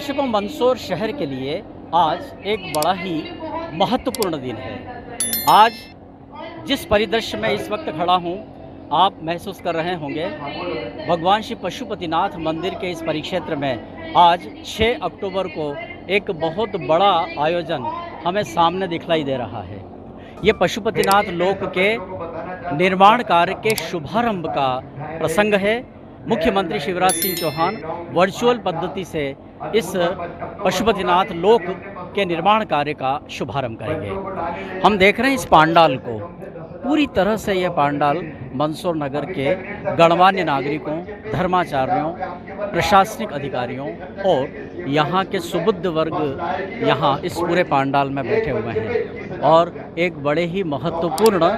दर्शकों, मंदसौर शहर के लिए आज एक बड़ा ही महत्वपूर्ण दिन है। आज जिस परिदृश्य में इस वक्त खड़ा हूँ, आप महसूस कर रहे होंगे, भगवान श्री पशुपतिनाथ मंदिर के इस परिक्षेत्र में आज 6 अक्टूबर को एक बहुत बड़ा आयोजन हमें सामने दिखलाई दे रहा है। ये पशुपतिनाथ लोक के निर्माण कार्य के शुभारंभ का प्रसंग है। मुख्यमंत्री शिवराज सिंह चौहान वर्चुअल पद्धति से इस पशुपतिनाथ लोक के निर्माण कार्य का शुभारंभ करेंगे। हम देख रहे हैं इस पांडाल को, पूरी तरह से यह पांडाल मंदसौर नगर के गणमान्य नागरिकों, धर्माचार्यों, प्रशासनिक अधिकारियों और यहाँ के सुबुद्ध वर्ग यहाँ इस पूरे पांडाल में बैठे हुए हैं और एक बड़े ही महत्वपूर्ण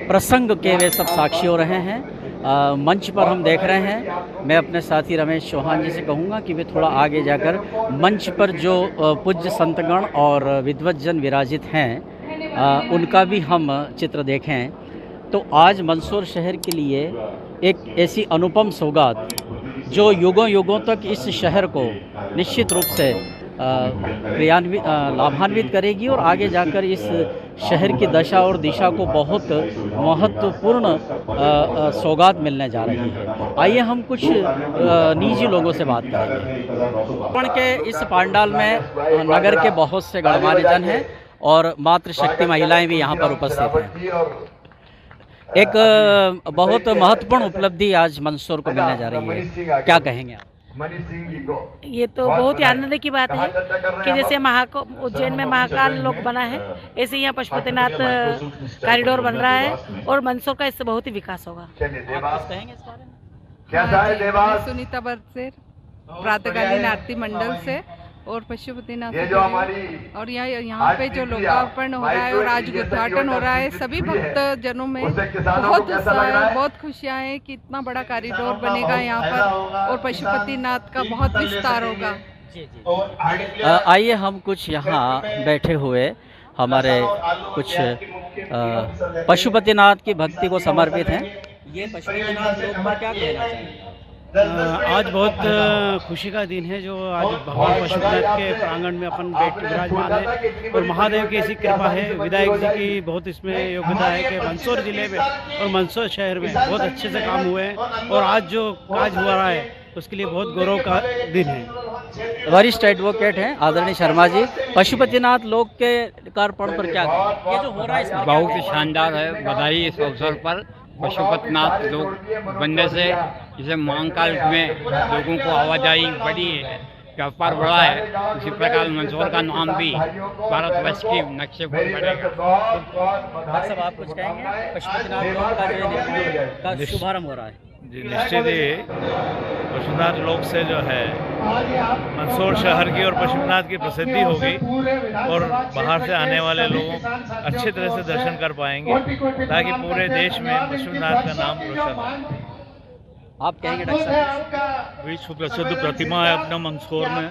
प्रसंग के वे सब साक्षी हो रहे हैं। मंच पर हम देख रहे हैं, मैं अपने साथी रमेश चौहान जी से कहूँगा कि वे थोड़ा आगे जाकर मंच पर जो पूज्य संतगण और विद्वज्जन विराजित हैं उनका भी हम चित्र देखें। तो आज मंदसौर शहर के लिए एक ऐसी अनुपम सौगात जो युगों युगों तक इस शहर को निश्चित रूप से लाभान्वित करेगी और आगे जाकर इस शहर की दशा और दिशा को बहुत महत्वपूर्ण सौगात मिलने जा रही है। आइए हम कुछ निजी लोगों से बात करेंगे। के इस पांडाल में नगर के बहुत से गणमान्य जन हैं और मातृशक्ति महिलाएं भी यहाँ पर उपस्थित हैं। एक बहुत महत्वपूर्ण उपलब्धि आज मंदसौर को मिलने जा रही है, क्या कहेंगे आप? ये तो बहुत ही आनंद की बात है कि जैसे उज्जैन में महाकाल लोक बना है, ऐसे यहाँ पशुपतिनाथ कॉरिडोर बन रहा है और मंदसौर का इससे बहुत ही विकास होगा। कहेंगे इस बारे में? मैं सुनीता बरसेर, प्रातःकालीन आरती मंडल से और पशुपतिनाथ और यहाँ पे जो लोकार्पण हो रहा है और आज उद्घाटन हो रहा है, सभी भक्त जनों में बहुत उत्साह है, बहुत खुशियाँ हैं कि इतना बड़ा कॉरिडोर बनेगा यहाँ पर और पशुपतिनाथ का बहुत विस्तार होगा। आइए हम कुछ यहाँ बैठे हुए हमारे कुछ पशुपतिनाथ की भक्ति को समर्पित हैं। ये पशुपतिनाथ लोक पर क्या कहना चाहिए? आज बहुत खुशी का दिन है जो आज भगवान पशुपतिनाथ के प्रांगण में अपन विराजमान है और महादेव की ऐसी कृपा है, विधायक जी की बहुत इसमें योग्यता है कि मंदसौर जिले में और मंदसौर शहर में बहुत अच्छे से काम हुए हैं और आज जो काज हुआ रहा है उसके लिए बहुत गौरव का दिन है। वरिष्ठ एडवोकेट हैं आदरणीय शर्मा जी, पशुपतिनाथ लोक के लोकार्पण पर क्या कहेंगे? ये जो हो रहा है बहुत ही शानदार है। बधाई इस अवसर पर पशुपतिनाथ लोक बनने से जिसे महाकाल में लोगों को आवाजाही बड़ी व्यापार बढ़ा है, उसी प्रकार मंदसौर का नाम भी भारतवर्ष के नक्शे पर बढ़ेगा। सब आप कुछ कहेंगे? पशुपतिनाथ लोक का जो निर्माण का शुभारंभ हो रहा है जी, निश्चित ही पशुपतिनाथ लोक से जो है मंदसौर शहर की और पशुपतिनाथ की प्रसिद्धि होगी और बाहर से आने वाले लोग अच्छी तरह से दर्शन कर पाएंगे ताकि पूरे देश में पशुपतिनाथ का नाम रोशन हो। आप कहेंगे डॉक्टर साहब? विश्व प्रसिद्ध प्रतिमा है अपना मंदसौर में,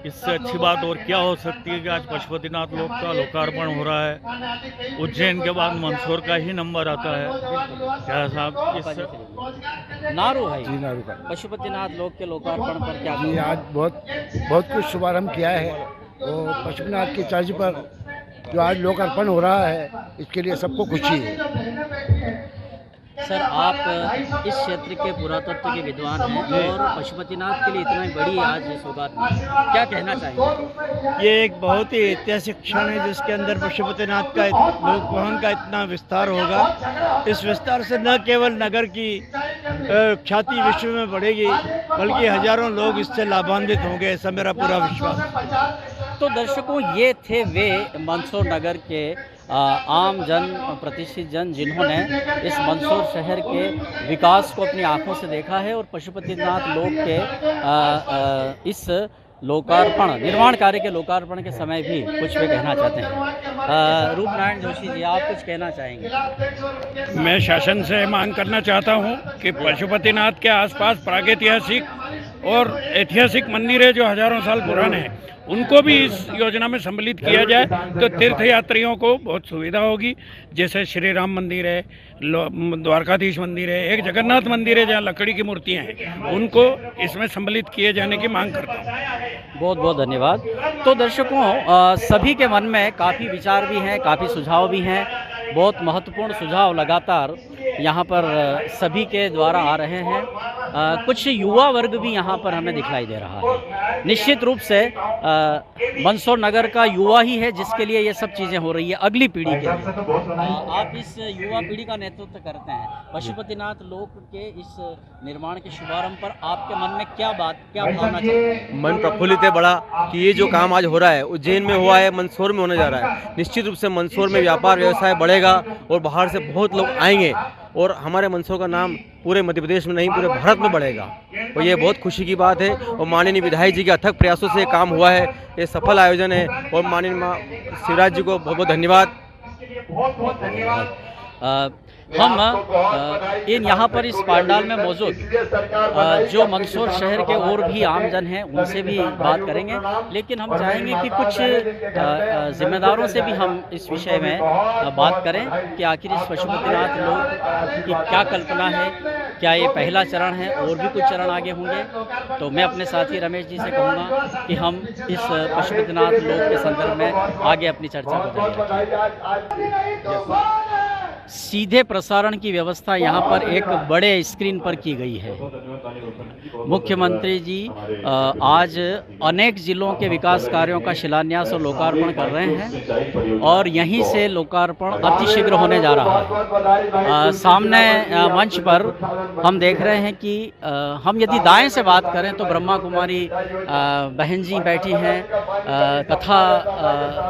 इससे अच्छी बात और क्या हो सकती है कि आज पशुपतिनाथ लोक का लोकार्पण हो रहा है। उज्जैन के बाद मंदसौर का ही नंबर आता है। क्या साहब? नारू है जी, नारू का पशुपतिनाथ लोक के लोकार्पण पर क्या जी, आज बहुत कुछ शुभारंभ किया है और पशुपतिनाथ की तर्ज पर जो आज लोकार्पण हो रहा है इसके लिए सबको खुशी है। सर, आप इस क्षेत्र के पुरातत्व के विद्वान हैं और पशुपतिनाथ के लिए इतना बड़ी आज सौगात, क्या कहना चाहिए? ये एक बहुत ही ऐतिहासिक क्षण है जिसके अंदर पशुपतिनाथ का लोक भवन का इतना विस्तार होगा। इस विस्तार से न केवल नगर की ख्याति विश्व में बढ़ेगी बल्कि हजारों लोग इससे लाभान्वित होंगे, ऐसा मेरा पूरा विश्वास। तो दर्शकों, ये थे वे मंदसौर नगर के आम जन, प्रतिष्ठित जन जिन्होंने इस मंदसौर शहर के विकास को अपनी आंखों से देखा है और पशुपतिनाथ लोक के इस लोकार्पण निर्माण कार्य के लोकार्पण के समय भी कुछ वे कहना चाहते हैं। रूपनारायण जोशी जी, आप कुछ कहना चाहेंगे? मैं शासन से मांग करना चाहता हूं कि पशुपतिनाथ के आसपास प्रागैतिहासिक और ऐतिहासिक मंदिर है जो हजारों साल पुराने हैं, उनको भी इस योजना में सम्मिलित किया जाए तो तीर्थ यात्रियों को बहुत सुविधा होगी। जैसे श्री राम मंदिर है, द्वारकाधीश मंदिर है, एक जगन्नाथ मंदिर है जहाँ लकड़ी की मूर्तियाँ हैं, उनको इसमें सम्मिलित किए जाने की मांग करता हूँ। बहुत बहुत धन्यवाद। तो दर्शकों, सभी के मन में काफ़ी विचार भी हैं, काफ़ी सुझाव भी हैं। बहुत महत्वपूर्ण सुझाव लगातार यहाँ पर सभी के द्वारा आ रहे हैं। कुछ युवा वर्ग भी यहाँ पर हमें दिखलाई दे रहा है। निश्चित रूप से मंदसौर नगर का युवा ही है जिसके लिए ये सब चीज़ें हो रही है, अगली पीढ़ी के लिए। आप इस युवा पीढ़ी का नेतृत्व करते हैं। पशुपतिनाथ लोक के इस निर्माण के शुभारंभ पर आपके मन में क्या भावना चल रही है? मन प्रफुल्लित है बड़ा कि ये जो काम आज हो रहा है उज्जैन में हुआ है, मंदसौर में होने जा रहा है। निश्चित रूप से मंदसौर में व्यापार व्यवसाय बढ़ेगा और बाहर से बहुत लोग आएंगे और हमारे मंदसौर का नाम पूरे मध्य प्रदेश में नहीं पूरे भारत में बढ़ेगा। और ये बहुत खुशी की बात है और माननीय विधायक जी के अथक प्रयासों से ये काम हुआ है। ये सफल आयोजन है और माननीय शिवराज जी को बहुत बहुत धन्यवाद। हम इन यहाँ पर इस पंडाल में मौजूद जो मंदसौर शहर के और भी आमजन हैं उनसे भी बात करेंगे, लेकिन हम चाहेंगे कि कुछ जिम्मेदारों से भी हम इस विषय में बात करें कि आखिर इस पशुपतिनाथ लोक की क्या कल्पना है, क्या ये पहला चरण है और भी कुछ चरण आगे होंगे। तो मैं अपने साथी रमेश जी से कहूँगा कि हम इस पशुपतिनाथ लोक के संदर्भ में आगे अपनी चर्चा को जारी रखें। सीधे प्रसारण की व्यवस्था यहाँ पर एक बड़े स्क्रीन पर की गई है। मुख्यमंत्री जी आज अनेक जिलों के विकास कार्यों का शिलान्यास और लोकार्पण कर रहे हैं और यहीं से लोकार्पण अतिशीघ्र होने जा रहा है। सामने मंच पर हम देख रहे हैं कि हम यदि दाएं से बात करें तो ब्रह्मा कुमारी बहन जी बैठी हैं। कथा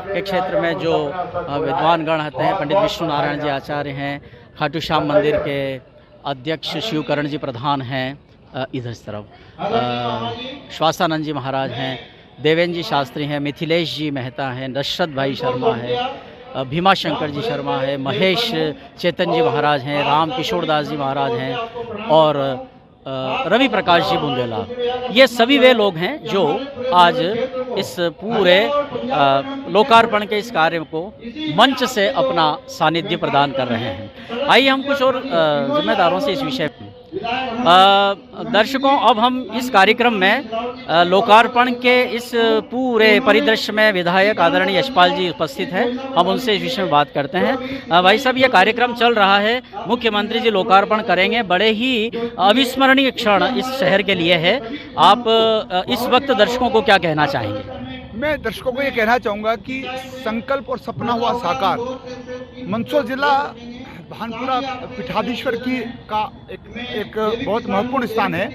के क्षेत्र में जो विद्वान गण होते हैं, पंडित विष्णु नारायण जी आचार्य हैं, खाटू श्याम मंदिर के अध्यक्ष शिवकरण जी प्रधान हैं, इधर इस तरफ श्वासानंद जी महाराज हैं, देवेंद्र जी शास्त्री हैं, मिथिलेश जी मेहता हैं, दशरथ भाई शर्मा है, भीमा शंकर जी शर्मा है, महेश चेतन जी महाराज हैं, राम किशोर दास जी महाराज हैं और रवि प्रकाश जी बुंदेला। ये सभी वे लोग हैं जो आज इस पूरे लोकार्पण के इस कार्य को मंच से अपना सानिध्य प्रदान कर रहे हैं। आइए हम कुछ और जिम्मेदारों से इस विषय दर्शकों, अब हम इस कार्यक्रम में लोकार्पण के इस पूरे परिदृश्य में विधायक आदरणीय यशपाल जी उपस्थित हैं। हम उनसे इस विषय में बात करते हैं। भाई साहब, ये कार्यक्रम चल रहा है, मुख्यमंत्री जी लोकार्पण करेंगे, बड़े ही अविस्मरणीय क्षण इस शहर के लिए है। आप इस वक्त दर्शकों को क्या कहना चाहेंगे? मैं दर्शकों को ये कहना चाहूँगा कि संकल्प और सपना हुआ साकार। मंदसौर जिला भानपुरा पीठाधीश्वर का एक बहुत महत्वपूर्ण स्थान है,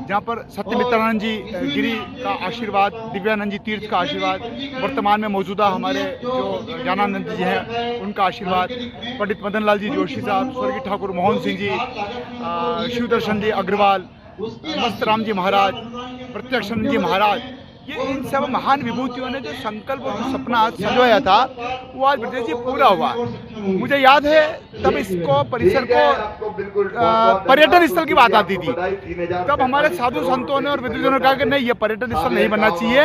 जहाँ पर सत्यमित्रानंद जी गिरी का आशीर्वाद, दिव्यानंद जी तीर्थ का आशीर्वाद, वर्तमान में मौजूदा हमारे जो ज्ञानानंद जी हैं उनका आशीर्वाद, पंडित मदन लाल जी जोशी साहब, स्वर्गीय ठाकुर मोहन सिंह जी, शिवदर्शन जी अग्रवाल, मस्त राम जी महाराज, प्रत्यक्षानंद जी महाराज, ये इन सब महान विभूतियों ने जो संकल्प और सपना संजोया था वो आज विजय जी पूरा हुआ। मुझे याद है तब इसको परिसर को पर्यटन स्थल की बात आती थी, तब हमारे साधु संतों ने और विद्वानों ने कहा कि नहीं, ये पर्यटन स्थल नहीं बनना चाहिए,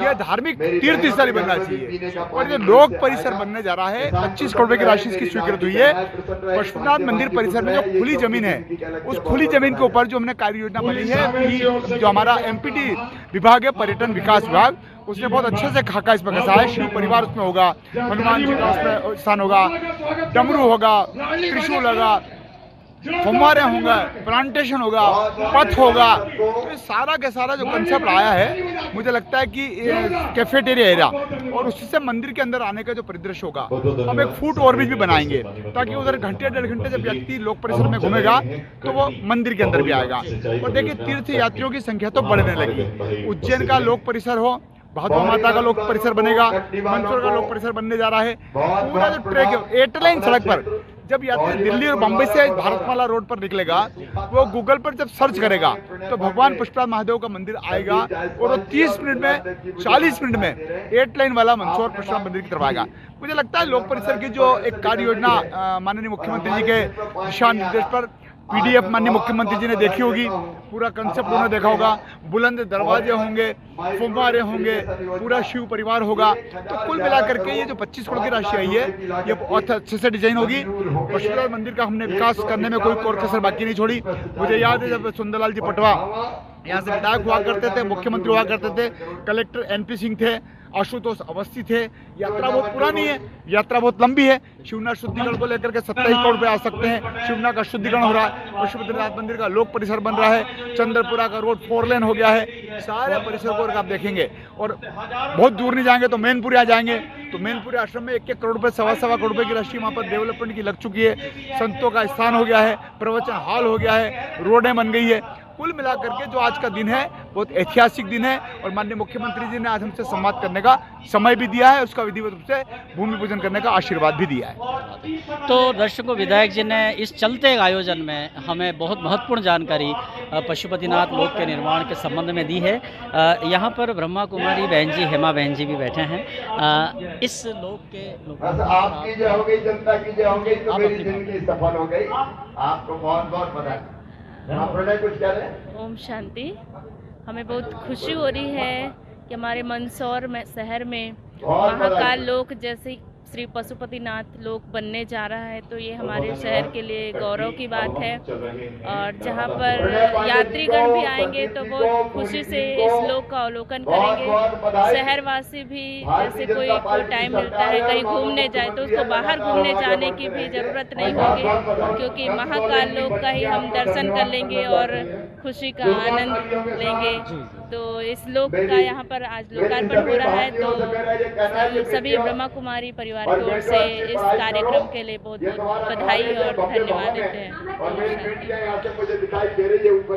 ये धार्मिक तीर्थ स्थल ही बनना चाहिए। और ये लोक परिसर बनने जा रहा है। 25 करोड़ रुपए की राशि इसकी स्वीकृत हुई है। पशुपतिनाथ मंदिर परिसर में जो खुली जमीन है, उस खुली जमीन के ऊपर जो हमने कार्य योजना बनी है, जो हमारा MPT विभाग है, पर्यटन विकास विभाग, उसने बहुत अच्छे से खाका इसमें कसा है। शिव परिवार उसमें होगा, हनुमान जी का उसमें स्थान होगा, डमरू होगा, त्रिशूल होगा, फव्वारे होंगे, प्लांटेशन होगा, पथ होगा। तो ये सारा का सारा जो कंसेप्ट आया है, मुझे लगता है कि कैफेटेरिया एरिया और उसी से मंदिर के अंदर आने का जो परिदृश्य होगा, हम एक फूड ओवरब्रिज भी बनाएंगे ताकि उधर घंटे 1.5 घंटे जब व्यक्ति लोक परिसर में घूमेगा तो वो मंदिर के अंदर भी आएगा। और देखिए, तीर्थ यात्रियों की संख्या तो बढ़ने लगी। उज्जैन का लोक परिसर हो, भादवा माता का लोक परिसर बनेगा, मंदसौर का लोक परिसर बनने जा रहा है। पूरा जो ट्रैक है, 8 लाइन सड़क पर जब यात्री दिल्ली और बम्बई से भारतमाला रोड पर निकलेगा, वो गूगल पर जब सर्च करेगा तो भगवान पुष्पराज महादेव का मंदिर आएगा और वो 30 मिनट में 40 मिनट में 8 लाइन वाला मंदसौर पुष्पराज मंदिर की तरफ आएगा। मुझे लगता है लोक परिसर की जो एक कार्य योजना माननीय मुख्यमंत्री जी के दिशा निर्देश पर PDF माननीय मुख्यमंत्री जी ने देखी होगी, पूरा कंसेप्ट उन्होंने देखा होगा। बुलंद दरवाजे होंगे, फव्वारे होंगे, पूरा शिव परिवार होगा। तो कुल मिलाकर के ये जो 25 करोड़ की राशि आई है, ये बहुत अच्छे से डिजाइन होगी। पशुपतिनाथ मंदिर का हमने विकास करने में कोई और कसर बाकी नहीं छोड़ी। मुझे याद है जब सुंदरलाल जी पटवा यहाँ से विधायक हुआ करते थे, मुख्यमंत्री हुआ करते थे, कलेक्टर एनपी सिंह थे, आशुतोष अवस्थी थे। यात्रा बहुत पुरानी है, यात्रा बहुत लंबी है। शिवनाथ शुद्धिकरण को लेकर के 27 करोड़ रुपए आ सकते हैं। शिवनाथ का शुद्धिकरण हो रहा है, पशुपतिनाथ मंदिर का लोक परिसर बन रहा है, चंद्रपुरा का रोड 4 लेन हो गया है। सारे परिसर को अगर आप देखेंगे और बहुत दूर नहीं जाएंगे तो मैनपुरी आ जाएंगे, तो मैनपुरी आश्रम में 1-1 करोड़ रुपए, 1.25 करोड़ रुपए की राशि वहाँ पर डेवलपमेंट की लग चुकी है। संतों का स्थान हो गया है, प्रवचन हॉल हो गया है, रोडें बन गई है। कुल मिलाकर के जो आज का दिन है बहुत ऐतिहासिक दिन है और माननीय मुख्यमंत्री जी ने आज हमसे संवाद करने का समय भी दिया है, उसका विधिवत रूप से भूमि पूजन करने का आशीर्वाद भी दिया है। तो दर्शकों, विधायक जी ने इस चलते आयोजन में हमें बहुत महत्वपूर्ण जानकारी पशुपतिनाथ लोक के निर्माण के संबंध में दी है। यहाँ पर ब्रह्मा कुमारी बहन जी, हेमा बहन जी भी बैठे हैं। इस लोक के आपकी जो हो गई, जनता की जो हो गई, तो मेरी जिंदगी सफल हो गई। आपको बहुत बहुत बधाई। कुछ कह रहे हैं? ओम शांति। हमें बहुत खुशी हो रही है कि हमारे मंदसौर में शहर में महाकाल लोक जैसे श्री पशुपतिनाथ लोक बनने जा रहा है, तो ये हमारे शहर के लिए गौरव की बात है। और जहाँ पर यात्रीगण भी आएंगे तो बहुत खुशी से इस लोक का अवलोकन करेंगे। शहरवासी भी जैसे कोई टाइम मिलता है कहीं घूमने जाए तो उसको बाहर घूमने जाने की भी ज़रूरत नहीं होगी, क्योंकि महाकाल लोक का ही हम दर्शन कर लेंगे और खुशी का आनंद लेंगे। तो इस लोक का यहाँ पर आज लोकार्पण हो रहा है, तो सभी ब्रह्मा कुमारी परिवार की ओर से इस कार्यक्रम के लिए बहुत बहुत बधाई और धन्यवाद देते हैं।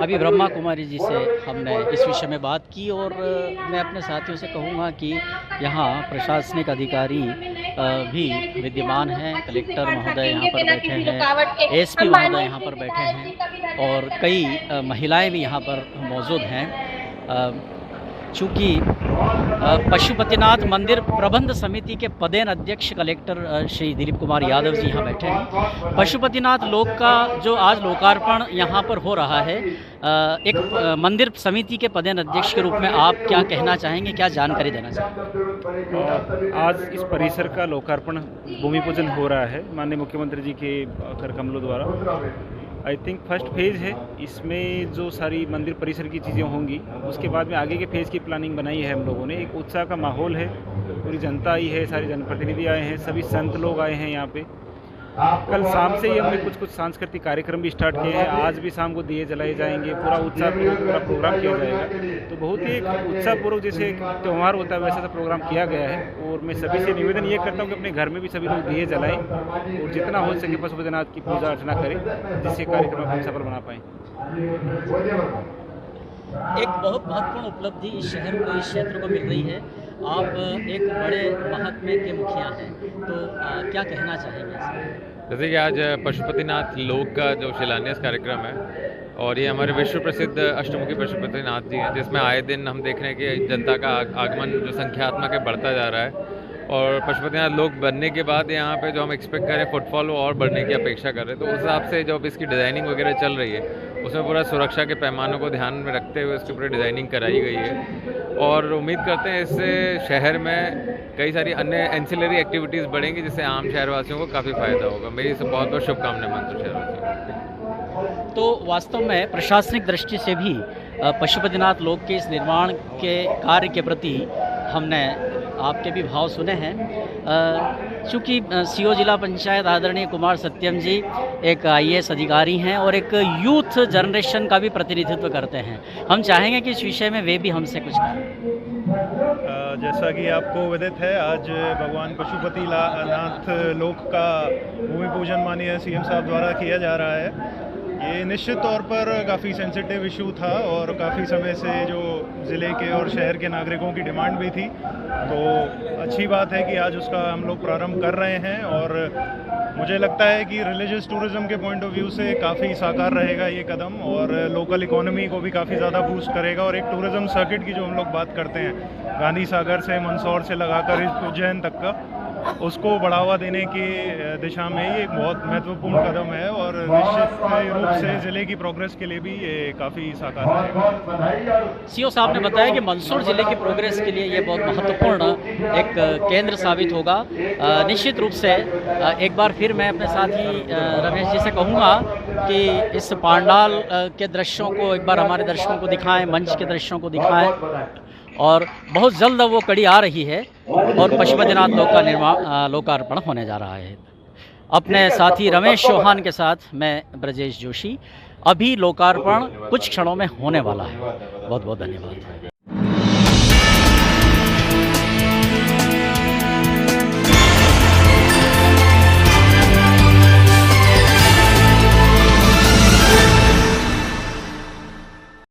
अभी ब्रह्मा कुमारी जी से हमने इस विषय में बात की और मैं अपने साथियों से कहूँगा कि यहाँ प्रशासनिक अधिकारी भी विद्यमान हैं। कलेक्टर महोदय यहाँ पर बैठे हैं, एसपी महोदय यहाँ पर बैठे हैं और कई महिलाएं भी यहाँ पर मौजूद हैं। चूँकि पशुपतिनाथ मंदिर प्रबंध समिति के पदेन अध्यक्ष कलेक्टर श्री दिलीप कुमार यादव जी यहाँ बैठे हैं। पशुपतिनाथ लोक का जो आज लोकार्पण यहाँ पर हो रहा है, एक मंदिर समिति के पदेन अध्यक्ष के रूप में आप क्या कहना चाहेंगे, क्या जानकारी देना चाहेंगे? आज इस परिसर का लोकार्पण भूमि पूजन हो रहा है माननीय मुख्यमंत्री जी के कर कमलों द्वारा। आई थिंक फर्स्ट फेज़ है, इसमें जो सारी मंदिर परिसर की चीज़ें होंगी उसके बाद में आगे के फेज़ की प्लानिंग बनाई है हम लोगों ने। एक उत्साह का माहौल है, पूरी जनता आई है, सारे जनप्रतिनिधि आए हैं, सभी संत लोग आए हैं यहाँ पे। कल शाम से ही हमने कुछ सांस्कृतिक कार्यक्रम भी स्टार्ट किए हैं। आज भी शाम को दिए जलाए जाएंगे, पूरा उत्साहपूर्वक पूरा प्रोग्राम किया जाएगा। तो बहुत ही उत्साहपूर्वक जैसे त्यौहार होता है वैसा प्रोग्राम किया गया है। और मैं सभी से निवेदन ये करता हूँ कि अपने घर में भी सभी लोग दिए जलाएं और जितना हो सके पशुपतिनाथ की पूजा अर्चना करें, जिससे कार्यक्रम हम सफल बना पाएँ। एक बहुत महत्वपूर्ण उपलब्धि इस शहर को, इस क्षेत्र को मिल रही है। आप एक बड़े महात्म्य के मुखिया हैं, तो क्या कहना चाहेंगे? जैसे कि आज पशुपतिनाथ लोक का जो शिलान्यास कार्यक्रम है और ये हमारे विश्व प्रसिद्ध अष्टमुखी पशुपतिनाथ जी हैं, जिसमें आए दिन हम देख रहे हैं कि जनता का आगमन जो संख्यात्मक है बढ़ता जा रहा है। और पशुपतिनाथ लोक बनने के बाद यहाँ पे जो हम एक्सपेक्ट करें फुटफॉल और बढ़ने की अपेक्षा कर रहे हैं, तो उस हिसाब से जो इसकी डिज़ाइनिंग वगैरह चल रही है उसमें पूरा सुरक्षा के पैमानों को ध्यान में रखते हुए उसकी पूरी डिज़ाइनिंग कराई गई है। और उम्मीद करते हैं इससे शहर में कई सारी अन्य एंसिलरी एक्टिविटीज़ बढ़ेंगी, जिससे आम शहरवासियों को काफ़ी फ़ायदा होगा। मेरी इससे बहुत बहुत शुभकामनाएं मंदसौर शहरवासियों। तो वास्तव में प्रशासनिक दृष्टि से भी पशुपतिनाथ लोक के इस निर्माण के कार्य के प्रति हमने आपके भी भाव सुने हैं। चूँकि सीओ जिला पंचायत आदरणीय कुमार सत्यम जी एक IAS अधिकारी हैं और एक यूथ जनरेशन का भी प्रतिनिधित्व करते हैं, हम चाहेंगे कि इस विषय में वे भी हमसे कुछ कहें। जैसा कि आपको विदित है, आज भगवान पशुपतिनाथ लोक का भूमि पूजन माननीय CM साहब द्वारा किया जा रहा है। ये निश्चित तौर पर काफ़ी सेंसिटिव इशू था और काफ़ी समय से जो ज़िले के और शहर के नागरिकों की डिमांड भी थी, तो अच्छी बात है कि आज उसका हम लोग प्रारंभ कर रहे हैं। और मुझे लगता है कि रिलीजियस टूरिज़्म के पॉइंट ऑफ व्यू से काफ़ी साकार रहेगा ये कदम और लोकल इकोनॉमी को भी काफ़ी ज़्यादा बूस्ट करेगा। और एक टूरिज़्म सर्किट की जो हम लोग बात करते हैं, गांधी सागर से मंदसौर से लगाकर उज्जैन तक का, उसको बढ़ावा देने की दिशा में ये एक बहुत महत्वपूर्ण कदम है और निश्चित रूप से ज़िले की प्रोग्रेस के लिए भी ये काफ़ी साकार रहेगा। सीओ साहब ने बताया कि मंदसौर ज़िले की प्रोग्रेस के लिए ये बहुत महत्वपूर्ण एक केंद्र साबित होगा। निश्चित रूप से एक बार फिर मैं अपने साथी रमेश जी से कहूँगा कि इस पांडाल के दृश्यों को एक बार हमारे दर्शकों को दिखाएं, मंच के दृश्यों को दिखाएं और बहुत जल्द वो कड़ी आ रही है और पशुपतिनाथ लोक का लोकार्पण होने जा रहा है। अपने साथी रमेश चौहान के साथ मैं ब्रजेश जोशी। अभी लोकार्पण कुछ क्षणों में होने वाला है। बहुत बहुत धन्यवाद।